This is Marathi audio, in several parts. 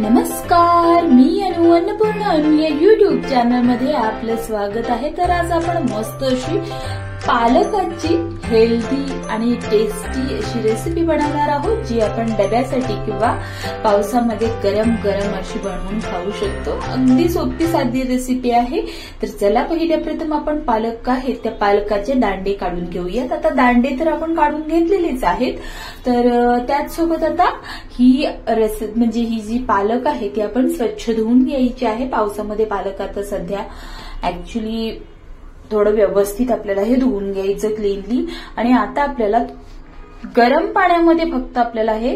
नमस्कार, मी अनु अन्नपूर्णा अनु या युट्यूब चॅनल मध्ये आपलं स्वागत आहे। तर आज आपण मस्त अशी पालकाची हेल्दी आणि टेस्टी अशी रेसिपी बनवणार आहोत, जी आपण डब्यासाठी किंवा पावसामध्ये गरम गरम अशी बनवून खाऊ शकतो। अगदी सोपी साधी रेसिपी आहे। तर चला पहिल्या प्रथम आपण पालक का आहे त्या पालकाचे दांडे काढून घेऊयात। आता दांडे तर आपण काढून घेतलेलेच आहेत, तर त्याच सोबत आता ही रेसिपी म्हणजे ही जी पालक आहे ती आपण स्वच्छ धुवून घ्यायची आहे। पावसामध्ये पालक आता सध्या ऍक्च्युली थोडं व्यवस्थित आपल्याला हे धुवून घ्यायचं क्लीनली। आणि आता आपल्याला गरम पाण्यामध्ये फक्त आपल्याला हे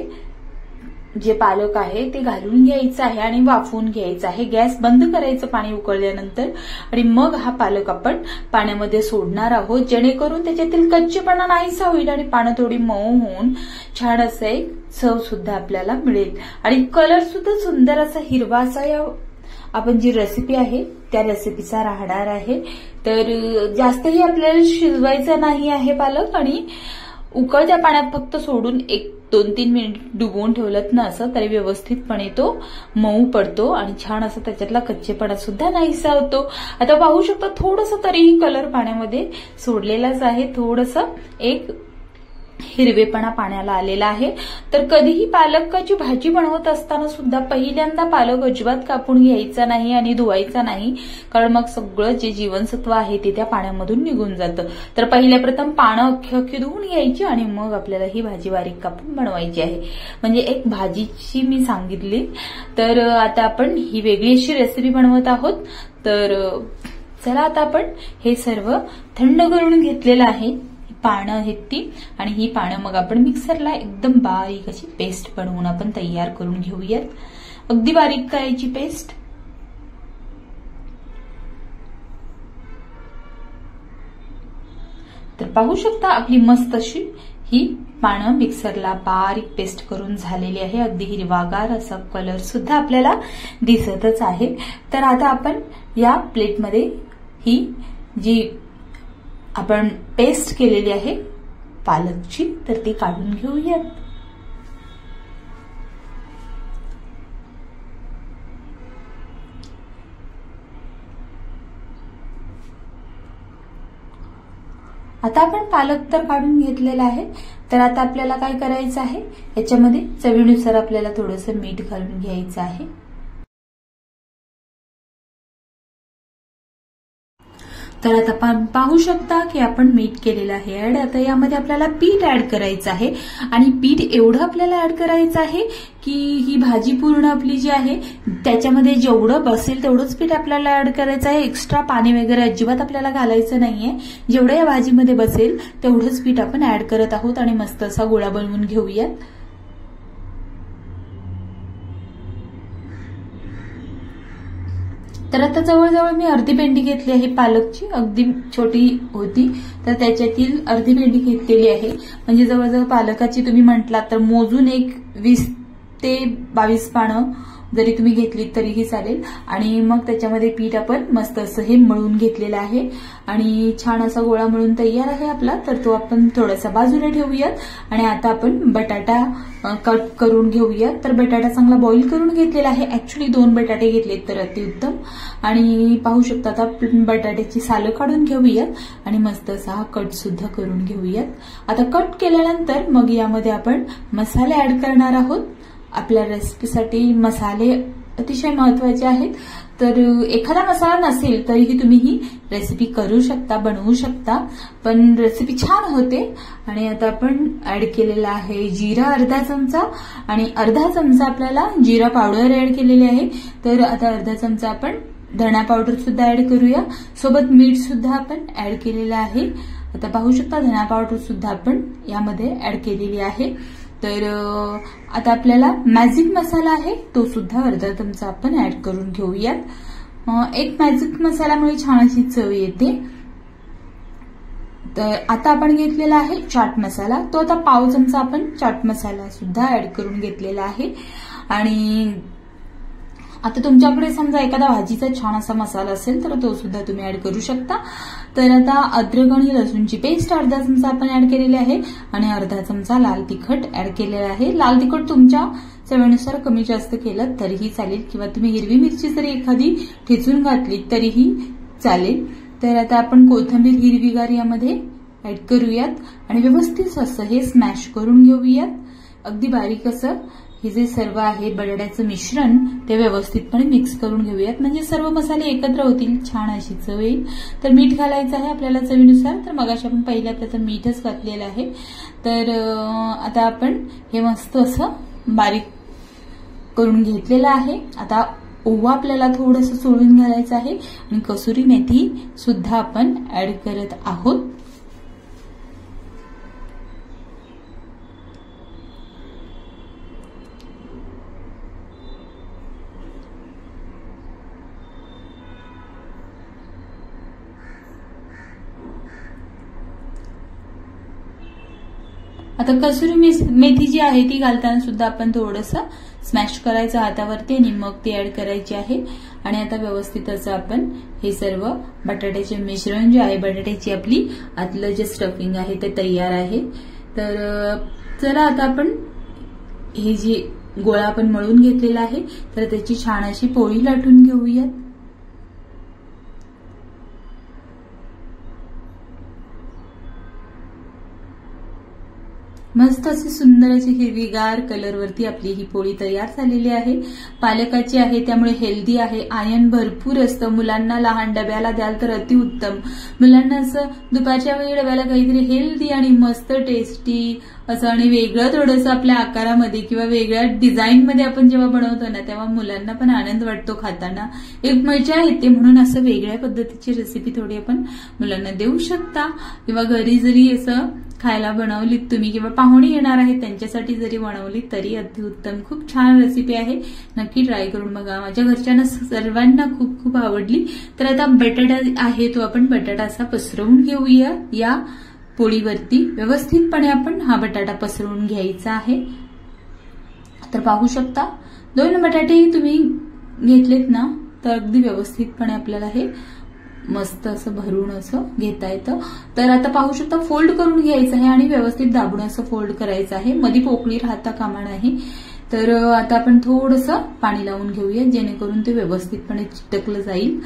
जे पालक आहे ते घालून घ्यायचं आहे आणि वाफवून घ्यायचं आहे। गॅस बंद करायचं पाणी उकळल्यानंतर आणि मग हा पालक आपण पाण्यामध्ये सोडणार आहोत, जेणेकरून त्याच्यातील कच्चेपणा नाहीसा होईल आणि पानं थोडी मऊ होऊन छान असं एक चव सुद्धा आपल्याला मिळेल आणि कलर सुद्धा सुंदर असा हिरवा असा या आपण जी रेसिपी आहे त्या रेसिपीचा राहणार आहे। तर जास्तही आपल्याला शिजवायचा नाही आहे पालक, आणि उकळत्या पाण्यात फक्त सोडून 1-2-3 मिनिट डुबवून ठेवलं ना असं तरी व्यवस्थितपणे तो मऊ पडतो आणि छान असं त्याच्यातला कच्चेपणा सुद्धा नाहीसा होतो। आता पाहू शकता थोडंसं तरीही कलर पाण्यामध्ये सोडलेलाच आहे, थोडंसं एक हिरवेपणा पाण्याला आलेला आहे। तर कधीही पालकाची भाजी बनवत असताना सुद्धा पहिल्यांदा पालक अजिबात कापून घ्यायचा नाही आणि धुवायचा नाही, कारण मग सगळं जे जीवनसत्व आहे ते त्या पाण्यामधून निघून जातं। तर पहिल्या प्रथम पानं अख्खी धुवून घ्यायची आणि मग आपल्याला ही भाजी बारीक कापून बनवायची आहे। म्हणजे एक भाजीची मी सांगितली। तर आता आपण ही वेगळी अशी रेसिपी बनवत आहोत। तर चला आता आपण हे सर्व थंड करून घेतलेलं आहे, पानं आहेत ती, आणि ही पानं मग आपण मिक्सरला एकदम बारीक अशी पेस्ट बनवून आपण तयार करून घेऊयात। अगदी बारीक करायची पेस्ट। तर पाहू शकता आपली मस्त अशी ही पानं मिक्सरला बारीक पेस्ट करून झालेली आहे। अगदी हिरवागार असा कलर सुद्धा आपल्याला दिसतच आहे। तर आता आपण या प्लेटमध्ये ही जी आपण पेस्ट केलेली आहे पालकची तर ती काढून घेऊयात। आता आपण पालक तर काढून घेतलेला आहे। तर आता आपल्याला काय करायचं आहे, याच्यामध्ये चवीनुसार आपल्याला थोडंसं मीठ घालून घ्यायचं आहे। तर आता पाहू शकता की आपण मीठ केलेलं आहे ऍड। आता यामध्ये आपल्याला पीठ ऍड करायचं आहे आणि पीठ एवढं आपल्याला ऍड करायचं आहे की ही भाजी पूर्ण आपली जी आहे त्याच्यामध्ये जेवढं बसेल तेवढंच पीठ आपल्याला ऍड करायचं आहे। एक्स्ट्रा पाणी वगैरे अजिबात आपल्याला घालायचं नाहीये, जेवढं या भाजीमध्ये बसेल तेवढंच पीठ आपण ऍड करत आहोत आणि मस्त असा गोळा बनवून घेऊयात। तर आता जवळजवळ मी अर्धी पेंडी घेतली आहे पालकची, अगदी छोटी होती तर त्याच्यातील अर्धी पेंडी घेतलेली आहे। म्हणजे जवळजवळ पालकाची तुम्ही म्हटलात तर मोजून एक 20 ते 22 पानं जरी तुम्ही घेतली तरीही चालेल। आणि मग त्याच्यामध्ये पीठ आपण मस्त असं हे मळून घेतलेलं आहे आणि छान असा गोळा मळून तयार आहे आपला। तर तो आपण थोडासा बाजूला ठेवूयात आणि आता आपण बटाटा कट करून घेऊयात। तर बटाटा चांगला बॉईल करून घेतलेला आहे, ऍक्च्युली 2 बटाटे घेतलेत तर अतिउत्तम। आणि पाहू शकता आता बटाट्याची सालं काढून घेऊयात आणि मस्त असा हा कट सुद्धा करून घेऊयात। आता कट केल्यानंतर मग यामध्ये आपण मसाले ऍड करणार आहोत। आपल्या रेसिपीसाठी मसाले अतिशय महत्वाचे आहेत। तर एखादा मसाला नसेल तरीही तुम्ही ही रेसिपी करू शकता, बनवू शकता, पण रेसिपी छान होते। आणि आता आपण ऍड केलेला आहे जिरा अर्धा चमचा आणि अर्धा चमचा आपल्याला जिरा पावडर ऍड केलेली आहे। तर आता अर्धा चमचा आपण धणा पावडर सुद्धा ऍड करूया, सोबत मीठ सुद्धा आपण ऍड केलेलं आहे। आता पाहू शकता धणा पावडर सुद्धा आपण यामध्ये ऍड केलेली आहे। तर आता आपल्याला मॅजिक मसाला आहे तो सुद्धा अर्धा चमचा आपण ऍड करून घेऊयात। एक मॅजिक मसाल्यामुळे छान अशी चव येते। तर आता आपण घेतलेला आहे चाट मसाला, तो आता पाव चमचा आपण चाट मसाला सुद्धा ऍड करून घेतलेला आहे। आणि आता तुमच्याकडे समजा एखादा भाजीचा छान असा मसाला असेल तर तो सुद्धा तुम्ही ऍड करू शकता। तर आता अद्रक आणि लसूणची पेस्ट अर्धा चमचा आपण ऍड केलेली आहे आणि अर्धा चमचा लाल तिखट ऍड केलेला आहे। लाल तिखट तुमच्या चवीनुसार कमी जास्त केलं तरीही चालेल किंवा तुम्ही हिरवी मिरची जरी एखादी ठेचून घातली तरीही चालेल। तर आता आपण कोथिंबीर हिरवीगार यामध्ये ऍड करूयात आणि व्यवस्थित असं हे स्मॅश करून घेऊयात। अगदी बारीक असं हे जे सर्व आहे बटाट्याचं मिश्रण ते व्यवस्थितपणे मिक्स करून घेऊयात, म्हणजे सर्व मसाले एकत्र होतील, छान अशी चव येईल। तर मीठ घालायचं आहे आपल्याला चवीनुसार। तर मगाशी आपण पहिल्या प्रथम मीठच घातलेलं आहे। तर आता आपण हे मस्त असं बारीक करून घेतलेलं आहे। आता ओवा आपल्याला थोडंसं सोडून घालायचं आहे आणि कसुरी मेथी सुद्धा आपण ऍड करत आहोत। आता कसुरी मेथी जी आहे ती घालताना सुद्धा आपण थोडंसं स्मॅश करायचं हातावरती आणि मग ती ऍड करायची आहे। आणि आता व्यवस्थित असं आपण हे सर्व बटाट्याचे मिश्रण जे आहे, बटाट्याची आपली आतलं जे स्टफिंग आहे ते तयार आहे। तर चला आता आपण हे जे गोळा आपण मळून घेतलेला आहे तर त्याची छान अशी पोळी लाटून घेऊयात। मस्त अशी सुंदर अशी हिरवीगार कलरवरती आपली ही पोळी तयार झालेली आहे। पालकाची आहे त्यामुळे हेल्दी आहे, आयर्न भरपूर असतं। मुलांना लहान डब्याला द्याल तर अतिउत्तम। मुलांना असं दुपारच्या वेळी डब्याला काहीतरी हेल्दी आणि मस्त टेस्टी असं आणि वेगळं थोडंसं आपल्या आकारामध्ये किंवा वेगळ्या डिझाईनमध्ये आपण जेव्हा बनवतो ना तेव्हा मुलांना पण आनंद वाटतो खाताना, एक मजा येते। म्हणून असं वेगळ्या पद्धतीची रेसिपी थोडी आपण मुलांना देऊ शकता किंवा घरी जरी असं खायला बनवलीत तुम्ही किंवा पाहुणे येणार आहेत त्यांच्यासाठी जरी बनवली तरी अतिउत्तम। खूप छान रेसिपी आहे, नक्की ट्राय करून बघा। माझ्या घरच्यांना सर्वांना खूप खूप आवडली। तर आता बटाटा आहे तो आपण बटाटा असा पसरवून घेऊया या पोळीवरती। व्यवस्थितपणे आपण हा बटाटा पसरवून घ्यायचा आहे। तर पाहू शकता 2 बटाटे तुम्ही घेतलेत ना तर अगदी व्यवस्थितपणे आपल्याला हे मस्त असं भरून असं घेता येतं। तर आता पाहू शकता फोल्ड करून घ्यायचं आहे आणि व्यवस्थित दाबून असं फोल्ड करायचं आहे, मध्ये पोकळी राहता कामा नये। तर आता आपण थोडंसं पाणी लावून घेऊया जेणेकरून ते व्यवस्थितपणे चिटकलं जाईल।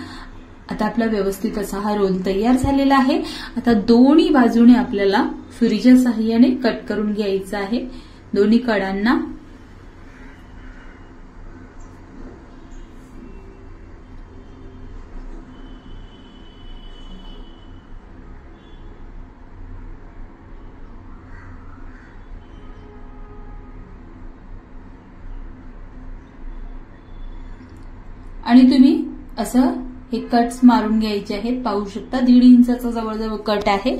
आता आपला व्यवस्थित असा हा रोल तयार झालेला आहे। आता दोन्ही बाजूने आपल्याला सुरीच्या साहाय्याने कट करून घ्यायचं आहे दोन्ही कडांना। आणि तुम्ही असं हे कट्स मारून घ्यायचे आहेत। पाहू शकता 1.5 इंचाचा जवळजवळ कट आहे।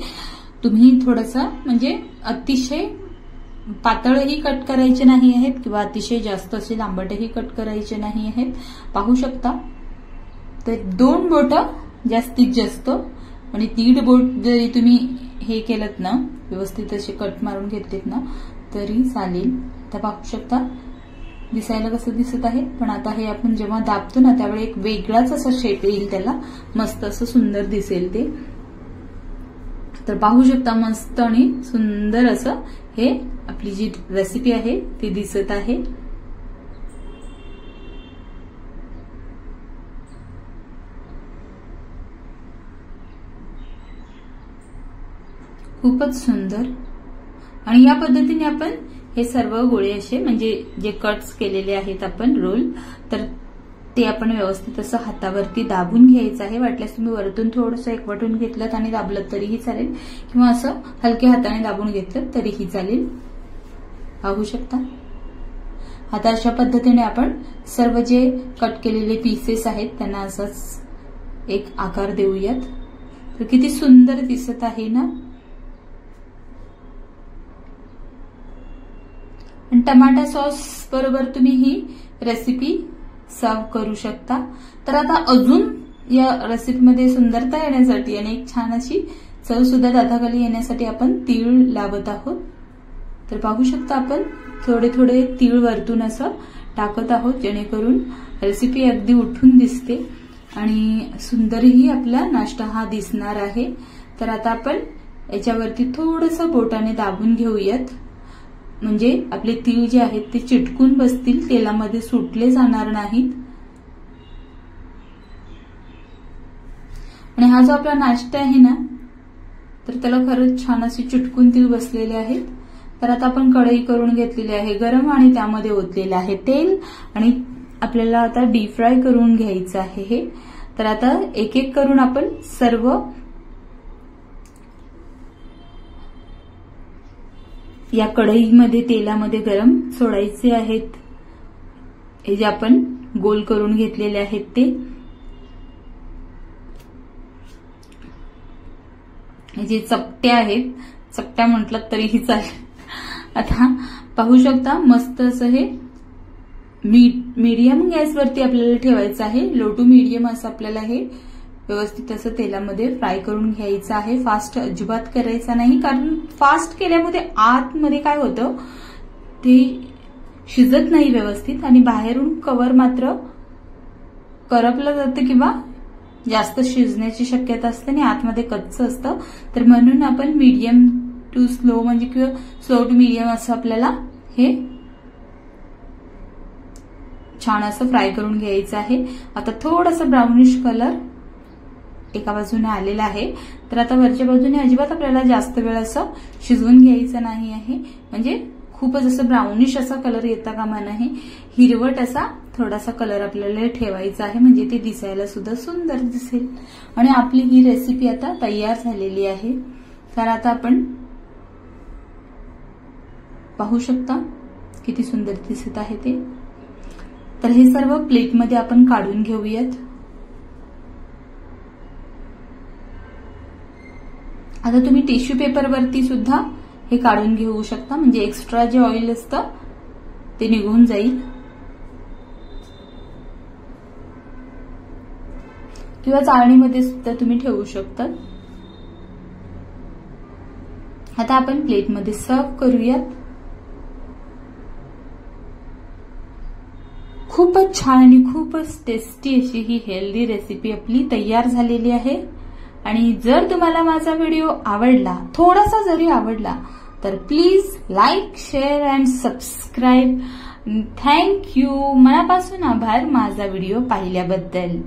तुम्ही थोडंसं म्हणजे अतिशय पातळही कट करायचे नाही आहेत किंवा अतिशय जास्त असे लांबटही कट करायचे नाही आहेत। पाहू शकता तर 2 बोट जास्तीत जास्त आणि 1.5 बोट जरी तुम्ही हे केलत ना व्यवस्थित असे कट मारून घेतलेत ना तरी चालेल। तर पाहू शकता दिसायला कसं दिसत आहे, पण आता हे आपण जेव्हा दाबतो ना त्यावेळी एक वेगळाच असा शेप येईल, त्याला मस्त असं सुंदर दिसेल ते। तर पाहू शकता मस्त आणि सुंदर असं हे आपली जी रेसिपी आहे ती दिसत आहे। खूपच सुंदर। आणि या पद्धतीने आपण हे सर्व गोळे असे म्हणजे जे कट्स केलेले आहेत आपण रोल तर ते आपण व्यवस्थित असं हातावरती दाबून घ्यायचं आहे। वाटल्यास तुम्ही वरतून थोडंसं एकवटून घेतलं आणि दाबलं तरीही चालेल किंवा असं हलक्या हाताने दाबून घेतलं तरीही चालेल। पाहू शकता आता अशा पद्धतीने आपण सर्व जे कट केलेले पीसेस आहेत त्यांना असंच एक आकार देऊयात। तर किती सुंदर दिसत आहे ना। आणि टमाटा सॉस बरोबर तुम्ही ही रेसिपी सर्व करू शकता। तर आता अजून या रेसिपीमध्ये सुंदरता येण्यासाठी आणि एक छान अशी चव सुद्धा दाताखाली येण्यासाठी आपण तीळ लावत आहोत। तर पाहू शकता आपण थोडे थोडे तीळ वरतून असं टाकत आहोत, जेणेकरून रेसिपी अगदी उठून दिसते आणि सुंदरही आपला नाश्ता हा दिसणार आहे. तर आता आपण याच्यावरती थोडंसं बोटाने दाबून घेऊयात, म्हणजे आपले तीळ जे आहेत ते चिटकून बसतील, तेलामध्ये सुटले जाणार नाहीत. आणि हा जो आपला नाश्ता आहे ना, तर त्याला खरंच छान असे चिटकून तीळ बसलेले आहेत. तर आता आपण कढई करून घेतलेली आहे गरम आणि त्यामध्ये ओतलेलं आहे तेल आणि आपल्याला आता डीप फ्राय करून घ्यायचं आहे हे. तर आता एक एक करून आपण सर्व या कढईमध्ये तेलामध्ये गरम सोडायचे आहेत. हे जे आपण गोल करून घेतलेले आहेत ते. जे चपट्या आहेत, चपट्या म्हटलं तरीही चालेल. आता पाहू शकता मस्त असं हे मीडियम गॅसवरती आपल्याला ठेवायचं आहे. लो टू मीडियम असं आपल्याला हे व्यवस्थित असं तेलामध्ये फ्राय करून घ्यायचं आहे. फास्ट अजिबात करायचा नाही, कारण फास्ट केल्यामुळे आतमध्ये काय होतं ते शिजत नाही व्यवस्थित आणि बाहेरून कव्हर मात्र करपलं जातं किंवा जास्त शिजण्याची शक्यता असते आणि आतमध्ये कच्चं असतं. तर म्हणून आपण मीडियम टू स्लो म्हणजे किंवा स्लो टू मीडियम असं आपल्याला हे छान असं फ्राय करून घ्यायचं आहे. आता थोडंसं ब्राउनिश कलर एका बाजूने आलेला आहे. तर आता वरच्या बाजूने अजिबात आपल्याला जास्त वेळ असं शिजवून घ्यायचं नाही आहे, म्हणजे खूपच असं ब्राउनिश असा कलर येता कामा नये. हिरवट असा थोडासा कलर आपल्याला ठेवायचा आहे, म्हणजे ते दिसायला सुद्धा सुंदर दिसेल. आणि आपली ही रेसिपी आता तयार झालेली आहे. तर आता आपण पाहू शकता किती सुंदर दिसत आहे ते. तर हे सर्व प्लेटमध्ये आपण काढून घेऊयात. आता तुम्ही टिश्यू पेपरवरती सुद्धा हे काढून घेऊ शकता, म्हणजे एक्स्ट्रा जे ऑइल असतं ते निघून जाईल. किंवा चाळणीमध्ये सुद्धा तुम्ही ठेवू शकता. आता आपण प्लेटमध्ये सर्व करूयात. खूपच छान आणि खूपच टेस्टी अशी ही हेल्दी रेसिपी आपली तयार झालेली आहे. आणि जर तुम्हाला माझा व्हिडिओ आवडला, थोडासा जरी आवडला, तर please like, share and subscribe. Thank you. मनापासून आभार माझा व्हिडिओ पाहिल्याबद्दल.